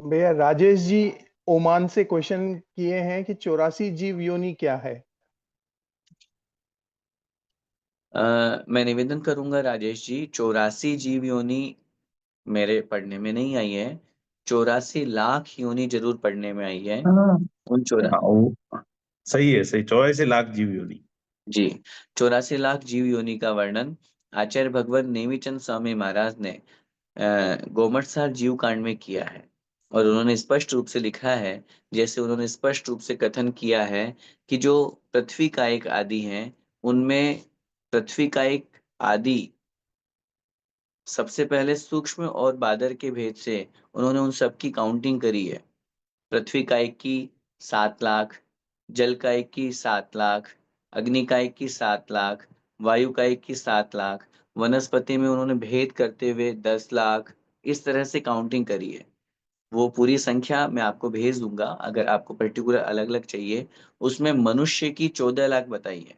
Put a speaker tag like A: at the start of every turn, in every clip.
A: भैया राजेश जी ओमान से क्वेश्चन किए हैं कि 84 जीव योनि क्या है।
B: मैं निवेदन करूंगा राजेश जी, 84 जीव योनि मेरे पढ़ने में नहीं आई है, 84 लाख योनि जरूर पढ़ने में आई है।
C: हाँ
B: उन चौरा
C: हाँ, सही है, सही, 84 लाख जीव योनि।
B: जी, 84 लाख जीव योनि का वर्णन आचार्य भगवत नेमीचंद स्वामी महाराज ने गोमटसार जीव कांड में किया है। और उन्होंने स्पष्ट रूप से लिखा है, जैसे उन्होंने स्पष्ट रूप से कथन किया है कि जो पृथ्वी का एक आदि है, उनमें पृथ्वी का एक आदि सबसे पहले सूक्ष्म और बादर के भेद से उन्होंने उन सब की काउंटिंग करी है। पृथ्वी का एक की 7 लाख, जल का एक की 7 लाख, अग्नि का एक की 7 लाख, वायु का एक की 7 लाख, वनस्पति में उन्होंने भेद करते हुए 10 लाख, इस तरह से काउंटिंग करी है। वो पूरी संख्या मैं आपको भेज दूंगा अगर आपको पर्टिकुलर अलग अलग चाहिए। उसमें मनुष्य की 14 लाख बताई है।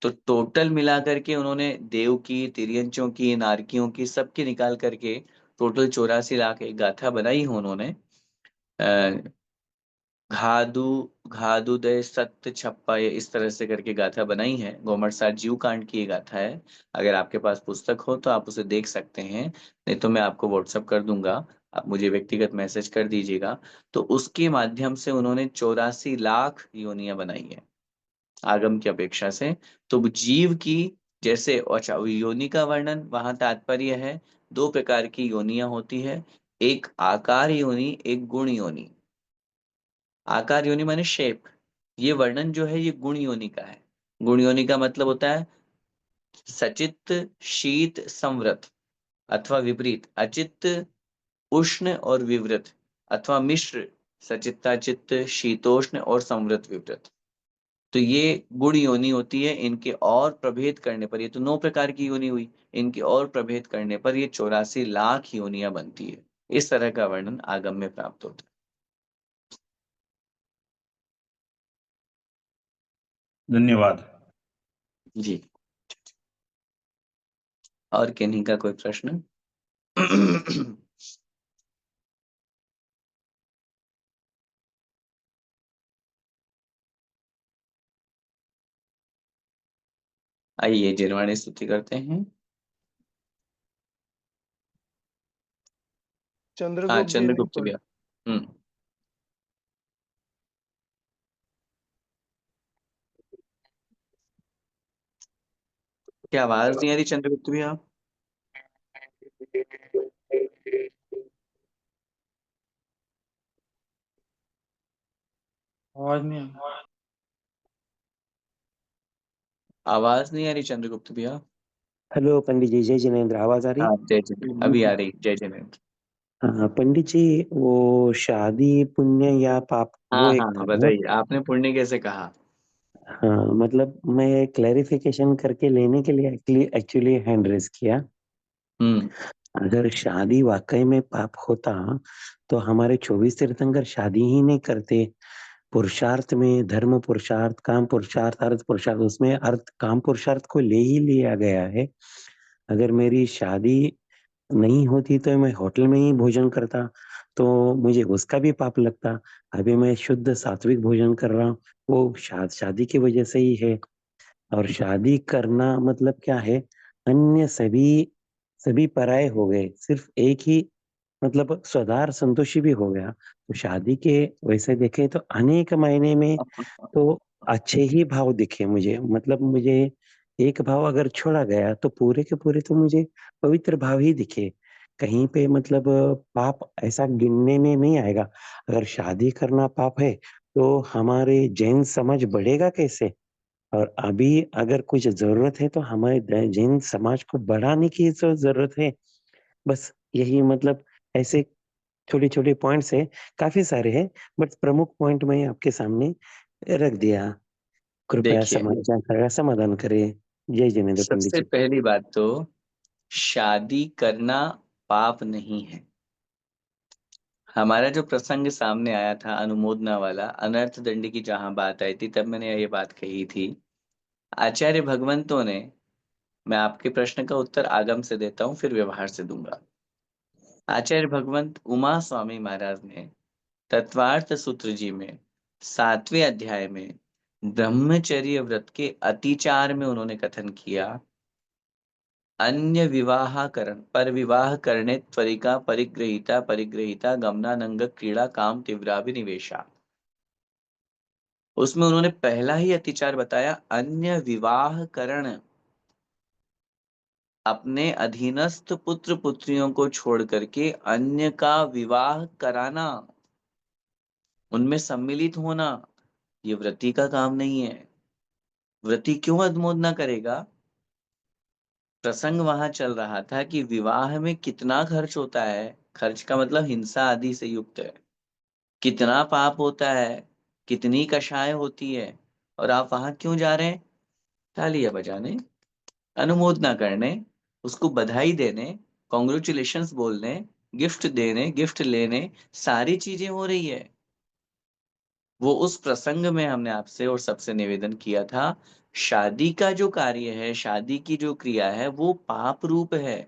B: तो टोटल मिलाकर के उन्होंने देव की, तिर्यंचों की, नारकियों की, सबकी निकाल करके टोटल 84 लाख एक गाथा बनाई है उन्होंने। घादु घादुदय सत्य छप्पा, ये इस तरह से करके गाथा बनाई है। गोमटसार जीव कांड की ये गाथा है। अगर आपके पास पुस्तक हो तो आप उसे देख सकते हैं, नहीं तो मैं आपको व्हाट्सअप कर दूंगा, आप मुझे व्यक्तिगत मैसेज कर दीजिएगा। तो उसके माध्यम से उन्होंने 84 लाख योनियां बनाई है आगम की अपेक्षा से। तो जीव की, जैसे अच्छा योनि का वर्णन वहां तात्पर्य है, दो प्रकार की योनियां होती है, एक आकार योनि, एक गुण योनि। आकार योनि माने शेप। ये वर्णन जो है ये गुण योनि का है। गुण योनि का मतलब होता है सचित, शीत, संवृत, अथवा विपरीत अचित, उष्ण और विवृत, अथवा मिश्र, सचित्ताचित्त, शीतोष्ण और संवृत विवृत। तो ये गुण योनि होती है। इनके और प्रभेद करने पर, ये तो 9 प्रकार की योनि हुई, इनके और प्रभेद करने पर ये 84 लाख योनियां बनती है। इस तरह का वर्णन आगम में प्राप्त होता
C: धन्यवाद।
B: है जी। और किन्हीं का कोई प्रश्न? आइए जिरवाणी स्तुति करते हैं। हाँ,
A: चंद्रगुप्त जी नहीं
B: चंद्रगुप्त
A: पढ़।
B: भैया। हम्म। क्या आवाज नहीं आ रही चंद्रगुप्त भैया?
D: आवाज नहीं आ
B: आवाज नहीं आ रही चंद्रगुप्त भैया।
E: हेलो पंडित जी, जय जिनेन्द्र, आवाज आ रही?
B: हाँ, जय जिनेन्द्र, अभी आ रही, जय जिनेन्द्र।
E: हाँ पंडित जी, वो शादी पुण्य या पाप, वो
B: हाँ
E: एक
B: हाँ,
E: था ना?
B: बताइए आपने पुण्य कैसे कहा?
E: हाँ मतलब मैं क्लैरिफिकेशन करके लेने के लिए एक्चुअली एक्चुअली हैंड रेज किया।
B: हम्म।
E: अगर शादी वाकई में पाप होता तो हमारे 24 तीर्थंकर शादी ही नहीं करते। पुरुषार्थ में धर्म पुरुषार्थ, काम पुरुषार्थ, अर्थ पुरुषार्थ, उसमें अर्थ काम पुरुषार्थ को ले ही लिया गया है। अगर मेरी शादी नहीं होती तो मैं होटल में ही भोजन करता, तो मुझे उसका भी पाप लगता। अभी मैं शुद्ध सात्विक भोजन कर रहा हूँ, वो शादी की वजह से ही है। और शादी करना मतलब क्या है? अन्य सभी सभी पराये हो गए, सिर्फ एक ही मतलब स्वदार संतोषी भी हो गया। तो शादी के वैसे देखें तो अनेक मायने में तो अच्छे ही भाव दिखे मुझे। मतलब मुझे एक भाव अगर छोड़ा गया तो पूरे के पूरे तो मुझे पवित्र भाव ही दिखे। कहीं पे मतलब पाप ऐसा गिनने में नहीं आएगा। अगर शादी करना पाप है तो हमारे जैन समाज बढ़ेगा कैसे? और अभी अगर कुछ जरूरत है तो हमारे जैन समाज को बढ़ाने की तो जरूरत है। बस यही मतलब ऐसे छोटे छोटे पॉइंट्स है, काफी सारे हैं, बट प्रमुख पॉइंट मैं आपके सामने रख दिया। कृपया
B: देखिए,
E: समाधान करें। जय जिनेन्द्र पंडित
B: सबसे
E: जी।
B: पहली बात तो शादी करना पाप नहीं है। हमारा जो प्रसंग सामने आया था अनुमोदना वाला, अनर्थ दंड की जहां बात आई थी, तब मैंने ये बात कही थी। आचार्य भगवंतों ने, मैं आपके प्रश्न का उत्तर आगम से देता हूं फिर व्यवहार से दूंगा। आचार्य भगवंत उमा स्वामी महाराज ने तत्वार्थ सूत्र जी में 7वें अध्याय में ब्रह्मचर्य व्रत के अतिचार में उन्होंने कथन किया, अन्य विवाहकरण पर विवाह करने त्वरिका परिग्रहिता परिग्रहिता गमनानंग क्रीड़ा काम तीव्राभिनिवेशा। उसमें उन्होंने पहला ही अतिचार बताया, अन्य विवाहकरण, अपने अधीनस्थ पुत्र पुत्रियों को छोड़ करके अन्य का विवाह कराना, उनमें सम्मिलित होना, ये व्रती का काम नहीं है। व्रती क्यों अनुमोदना करेगा? प्रसंग वहां चल रहा था कि विवाह में कितना खर्च होता है, खर्च का मतलब हिंसा आदि से युक्त है, कितना पाप होता है, कितनी कषाय होती है, और आप वहां क्यों जा रहे हैं? तालियां बजाने, अनुमोदना करने, उसको बधाई देने, कॉन्ग्रेचुलेशंस बोलने, गिफ्ट देने, गिफ्ट लेने, सारी चीजें हो रही है। वो उस प्रसंग में हमने आपसे और सबसे निवेदन किया था, शादी का जो कार्य है, शादी की जो क्रिया है, वो पाप रूप है।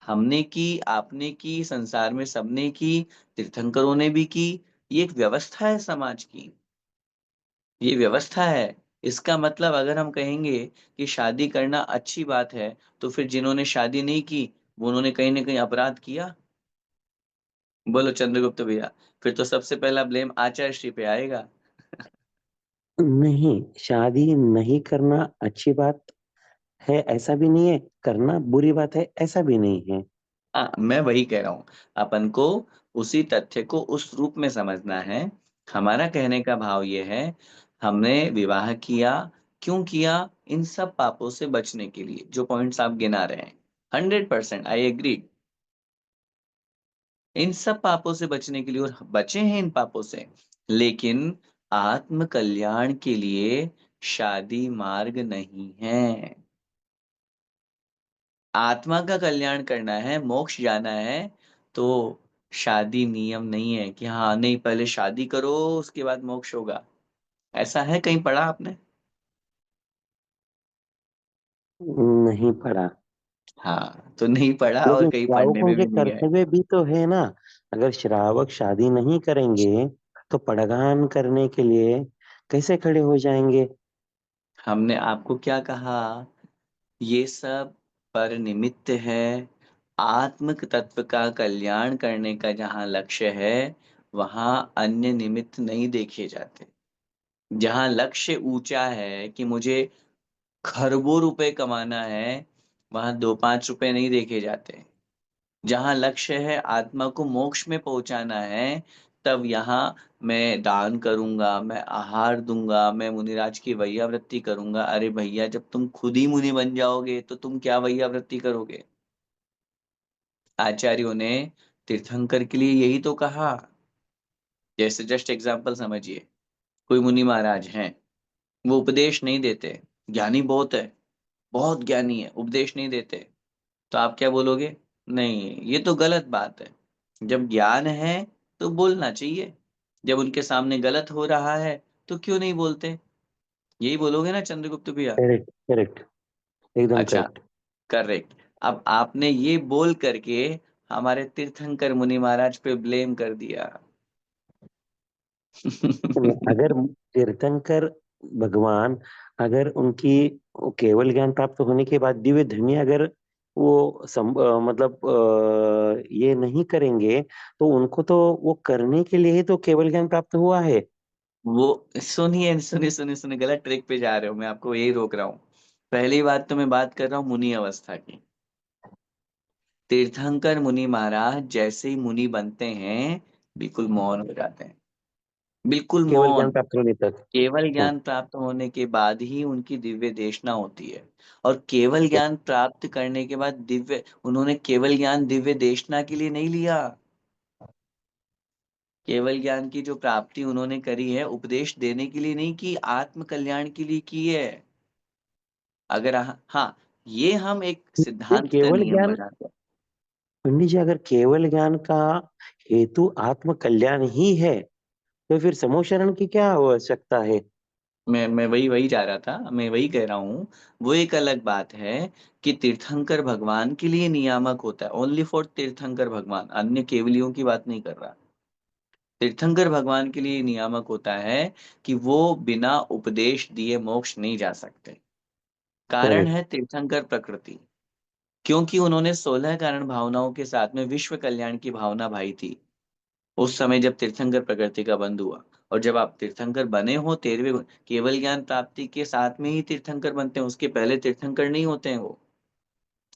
B: हमने की, आपने की, संसार में सबने की, तीर्थंकरों ने भी की। ये एक व्यवस्था है समाज की, ये व्यवस्था है। इसका मतलब अगर हम कहेंगे कि शादी करना अच्छी बात है, तो फिर जिन्होंने शादी नहीं की वो उन्होंने कहीं ना कहीं अपराध किया? बोलो चंद्रगुप्त भैया, फिर तो सबसे पहला ब्लेम आचार्य श्री पे आएगा।
E: नहीं, शादी नहीं करना अच्छी बात है ऐसा भी नहीं है, करना बुरी बात है ऐसा भी नहीं है।
B: हाँ, मैं वही कह रहा हूँ, अपन को उसी तथ्य को उस रूप में समझना है। हमारा कहने का भाव ये है, हमने विवाह किया, क्यों किया? इन सब पापों से बचने के लिए, जो पॉइंट्स आप गिना रहे हैं, 100% आई एग्री। इन सब पापों से बचने के लिए, और बचे हैं इन पापों से, लेकिन आत्म कल्याण के लिए शादी मार्ग नहीं है। आत्मा का कल्याण करना है, मोक्ष जाना है, तो शादी नियम नहीं है कि हाँ नहीं पहले शादी करो उसके बाद मोक्ष होगा। ऐसा है कहीं पढ़ा आपने?
E: नहीं पढ़ा।
B: हाँ, तो नहीं पढ़ा और
E: लेकिन
B: कहीं पढ़ने
E: श्रावकों
B: में
E: के
B: भी नहीं है।
E: कर्तव्य भी तो है ना। अगर श्रावक शादी नहीं करेंगे तो पड़गान करने के लिए कैसे खड़े हो जाएंगे?
B: हमने आपको क्या कहा? ये सब पर निमित्त है। आत्म तत्व का कल्याण करने का जहाँ लक्ष्य है, वहां अन्य निमित्त नहीं देखे जाते। जहाँ लक्ष्य ऊंचा है कि मुझे खरबों रुपए कमाना है, वहां 2-5 रुपए नहीं देखे जाते। जहां लक्ष्य है आत्मा को मोक्ष में पहुंचाना है, तब यहाँ मैं दान करूंगा, मैं आहार दूंगा, मैं मुनिराज की वैयावृत्ति करूंगा। अरे भैया, जब तुम खुद ही मुनि बन जाओगे तो तुम क्या वैयावृत्ति करोगे? आचार्यों ने तीर्थंकर के लिए यही तो कहा। जैसे जस्ट एग्जाम्पल समझिए, कोई मुनि महाराज हैं, वो उपदेश नहीं देते, ज्ञानी बहुत है, बहुत ज्ञानी है, उपदेश नहीं देते, तो आप क्या बोलोगे? नहीं, ये तो गलत बात है। जब ज्ञान है तो बोलना चाहिए, जब उनके सामने गलत हो रहा है तो क्यों नहीं बोलते? यही बोलोगे ना चंद्रगुप्त भैया?
E: करेक्ट, करेक्ट, एकदम
B: अच्छा,
E: करेक्ट।
B: करेक्ट। अब आपने ये बोल करके हमारे तीर्थंकर मुनि महाराज पे ब्लेम कर दिया।
E: अगर तीर्थंकर भगवान, अगर उनकी केवल ज्ञान प्राप्त होने के बाद दिव्य ध्वनि अगर वो मतलब ये नहीं करेंगे तो उनको तो वो करने के लिए ही तो केवल ज्ञान प्राप्त हुआ है।
B: वो सुनिए सुनिए सुनिए सुनिए, गलत ट्रैक पे जा रहे हो, मैं आपको यही रोक रहा हूँ। पहली बात तो मैं बात कर रहा हूँ मुनि अवस्था की। तीर्थंकर मुनि महाराज जैसे ही मुनि बनते हैं, बिल्कुल मौन हो जाते हैं, बिल्कुल
E: केवल ज्ञान
B: मौन।
E: प्राप्त होने तक।
B: केवल
E: हाँ,
B: ज्ञान प्राप्त होने के बाद ही उनकी दिव्य देशना होती है। और केवल ज्ञान प्राप्त करने के बाद दिव्य, उन्होंने केवल ज्ञान दिव्य देशना के लिए नहीं लिया। केवल ज्ञान की जो प्राप्ति उन्होंने करी है, उपदेश देने के लिए नहीं की, आत्म कल्याण के लिए की है। अगर हाँ, ये हम एक
E: ये
B: सिद्धांत का
E: केवल
B: नियम
E: ज्ञान,
B: बनाते हैं।
E: पंडित जी, अगर केवल ज्ञान का हेतु आत्म कल्याण ही है तो फिर समूह शरण की क्या आवश्यकता है?
B: मैं वही जा रहा था, मैं वही कह रहा हूँ। वो एक अलग बात है कि तीर्थंकर भगवान के लिए नियामक होता है, ओनली फॉर तीर्थंकर भगवान, अन्य केवलियों की बात नहीं कर रहा। तीर्थंकर भगवान के लिए नियामक होता है कि वो बिना उपदेश दिए मोक्ष नहीं जा सकते। कारण
E: करेक्ट।
B: है तीर्थंकर प्रकृति, क्योंकि उन्होंने 16 कारण भावनाओं के साथ में विश्व कल्याण की भावना भाई थी उस समय जब तीर्थंकर प्रकृति का बंध हुआ। और जब आप तीर्थंकर बने हो 13वें केवल ज्ञान प्राप्ति के साथ में ही तीर्थंकर बनते हैं, उसके पहले तीर्थंकर नहीं होते हैं। वो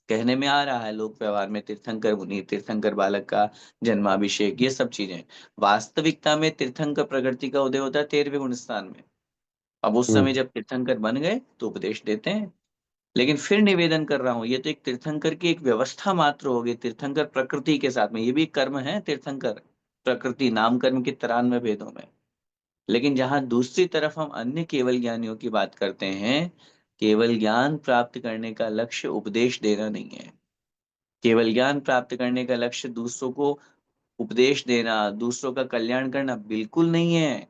B: कहने में आ रहा है लोक व्यवहार में तीर्थंकर मुनि, तीर्थंकर बालक का जन्माभिषेक, ये सब चीजें। वास्तविकता में तीर्थंकर प्रकृति का उदय होता है 13वें गुण स्थान में। अब उस समय
E: हम्म।
B: जब तीर्थंकर बन गए तो उपदेश देते हैं। लेकिन फिर निवेदन कर रहा हूं, ये तो एक तीर्थंकर की एक व्यवस्था मात्र होगी तीर्थंकर प्रकृति के साथ में, ये भी एक कर्म है तीर्थंकर प्रकृति, नाम कर्म के 93 भेदों में। लेकिन जहां दूसरी तरफ हम अन्य केवल ज्ञानियों की बात करते हैं, केवल ज्ञान प्राप्त करने का लक्ष्य उपदेश देना नहीं है। केवल ज्ञान प्राप्त करने का लक्ष्य दूसरों को उपदेश देना, दूसरों का कल्याण करना बिल्कुल नहीं है।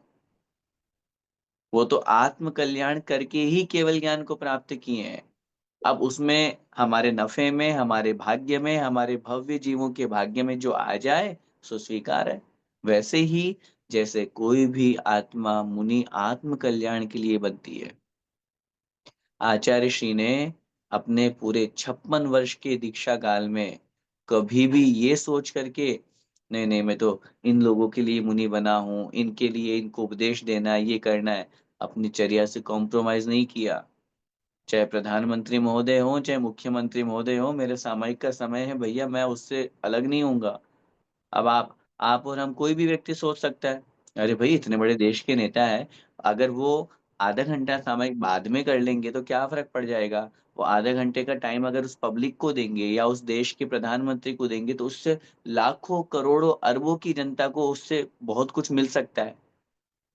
B: वो तो आत्म कल्याण करके ही केवल ज्ञान को प्राप्त किए हैं। अब उसमें हमारे नफे में, हमारे भाग्य में, हमारे भव्य जीवों के भाग्य में जो आ जाए सो स्वीकार है। वैसे ही जैसे कोई भी आत्मा मुनि आत्म कल्याण के लिए बनती है। आचार्य श्री ने अपने पूरे 56 वर्ष के दीक्षा काल में कभी भी ये सोच करके, नहीं नहीं मैं तो इन लोगों के लिए मुनि बना हूं, इनके लिए इनको उपदेश देना है, ये करना है, अपनी चर्या से कॉम्प्रोमाइज नहीं किया। चाहे प्रधानमंत्री महोदय हो, चाहे मुख्यमंत्री महोदय हो, मेरे सामयिक का समय है भैया, मैं उससे अलग नहीं होऊंगा। अब आप और हम कोई भी व्यक्ति सोच सकता है, अरे भाई इतने बड़े देश के नेता है, अगर वो आधा घंटा सामयिक बाद में कर लेंगे तो क्या फर्क पड़ जाएगा। वो आधे घंटे का टाइम अगर उस पब्लिक को देंगे या उस देश के प्रधानमंत्री को देंगे तो उससे लाखों करोड़ों अरबों की जनता को उससे बहुत कुछ मिल सकता है।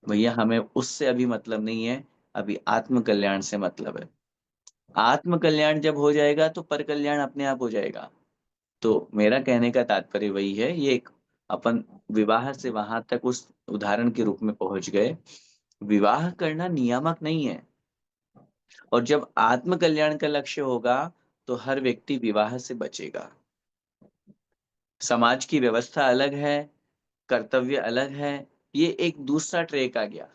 B: भैया हमें उससे अभी मतलब नहीं है, अभी आत्म कल्याण से मतलब है। आत्म कल्याण जब हो जाएगा तो पर कल्याण अपने आप हो जाएगा। तो मेरा कहने का तात्पर्य वही है, ये एक अपन विवाह से वहां तक उस उदाहरण के रूप में पहुंच गए। विवाह करना नियामक नहीं है। और जब आत्म कल्याण का लक्ष्य होगा तो हर व्यक्ति विवाह से बचेगा। समाज की व्यवस्था अलग है, कर्तव्य अलग है, ये एक दूसरा ट्रैक आ गया।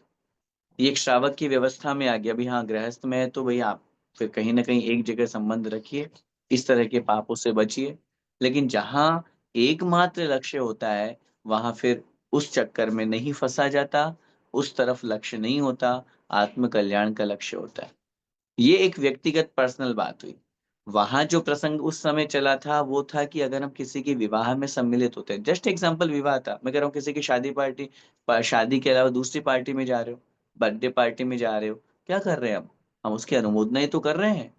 B: ये एक श्रावक की व्यवस्था में आ गया। अभी हाँ गृहस्थ में है तो भाई आप फिर कहीं ना कहीं एक जगह संबंध रखिए, इस तरह के पापों से बचिए। लेकिन जहाँ एकमात्र लक्ष्य होता है वहां फिर उस चक्कर में नहीं फंसा जाता, उस तरफ लक्ष्य नहीं होता, आत्म कल्याण का लक्ष्य होता है। ये एक व्यक्तिगत पर्सनल बात हुई। वहां जो प्रसंग उस समय चला था वो था कि अगर हम किसी के विवाह में सम्मिलित होते हैं, जस्ट एग्जांपल विवाह था, मैं कह रहा हूँ किसी की शादी पार्टी, शादी के अलावा दूसरी पार्टी में जा रहे हो, बर्थडे पार्टी में जा रहे हो, क्या कर रहे हैं हम उसकी अनुमोदना ही तो कर रहे हैं।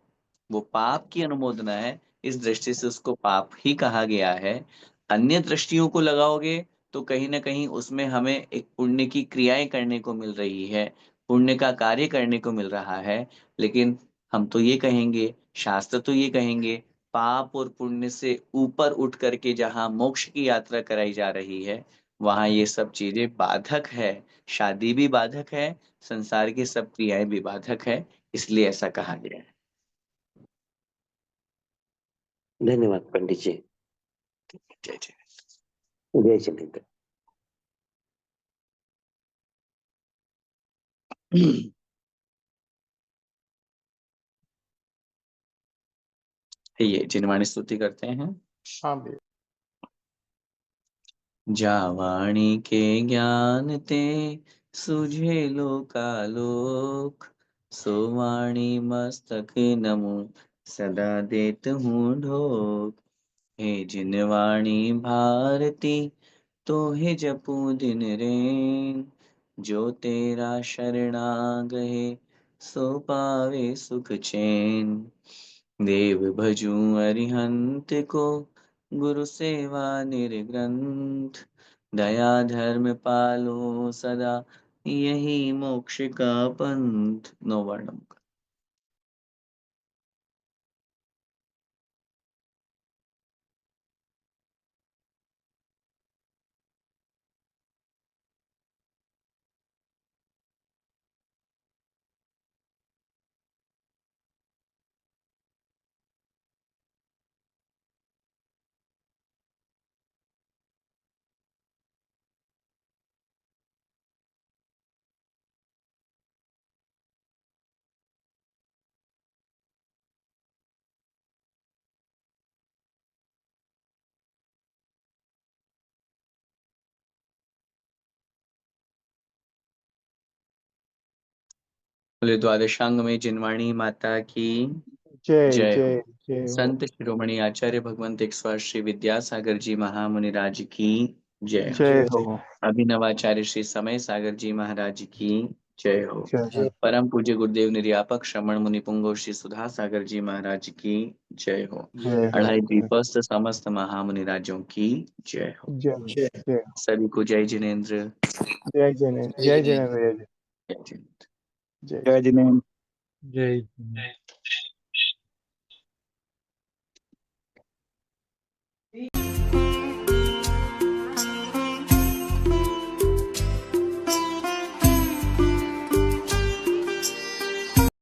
B: वो पाप की अनुमोदना है, इस दृष्टि से उसको पाप ही कहा गया है। अन्य दृष्टियों को लगाओगे तो कहीं ना कहीं उसमें हमें एक पुण्य की क्रियाएं करने को मिल रही है, पुण्य का कार्य करने को मिल रहा है। लेकिन हम तो ये कहेंगे, शास्त्र तो ये कहेंगे, पाप और पुण्य से ऊपर उठ करके जहाँ मोक्ष की यात्रा कराई जा रही है वहां ये सब चीजें बाधक है। शादी भी बाधक है, संसार की सब क्रियाएं भी बाधक है, इसलिए ऐसा कहा गया है।
E: धन्यवाद पंडित जी।
B: जय जय।
E: जय जिनेन्द्र।
B: ये जिनवाणी स्तुति करते हैं।
A: हाँ भैया।
B: जावाणी के ज्ञान ते सुझे लोकालोक, सोवाणी मस्तक नमो सदा देत हूँ ढोक। हे जिनवाणी भारती तो हे जपू दिन रैन, जो तेरा शरणा गए सो पावे सुख चैन। देव भजू अरिहंत को गुरु सेवा निर्ग्रंथ, दया धर्म पालो सदा यही मोक्ष का पंथ। नो वर्णम। बोले द्वादशांग में जिनवाणी माता की
A: जय
B: जय हो।
A: जय जय हो।
B: संत शिरोमणि आचार्य भगवंत एक श्री विद्यासागर जी महामुनि राज की जय हो।
A: जय हो।
B: अभिनवाचार्य श्री समय सागर जी महाराज की जय हो।
A: जय हो।
B: परम पूज्य गुरुदेव निर्यापक श्रमण मुनि पुंगव श्री सुधा सागर जी महाराज की जय हो।
A: जय हो।
B: अढ़ाई द्वीपस्थ समस्त महामुनि राजों की जय हो।
A: जय जय
B: सभी को जय जिनेन्द्र।
A: जय जय जय जय जय
B: जय जिनेन्द्र।
A: जय
C: जय जिनेन्द्र।
D: जय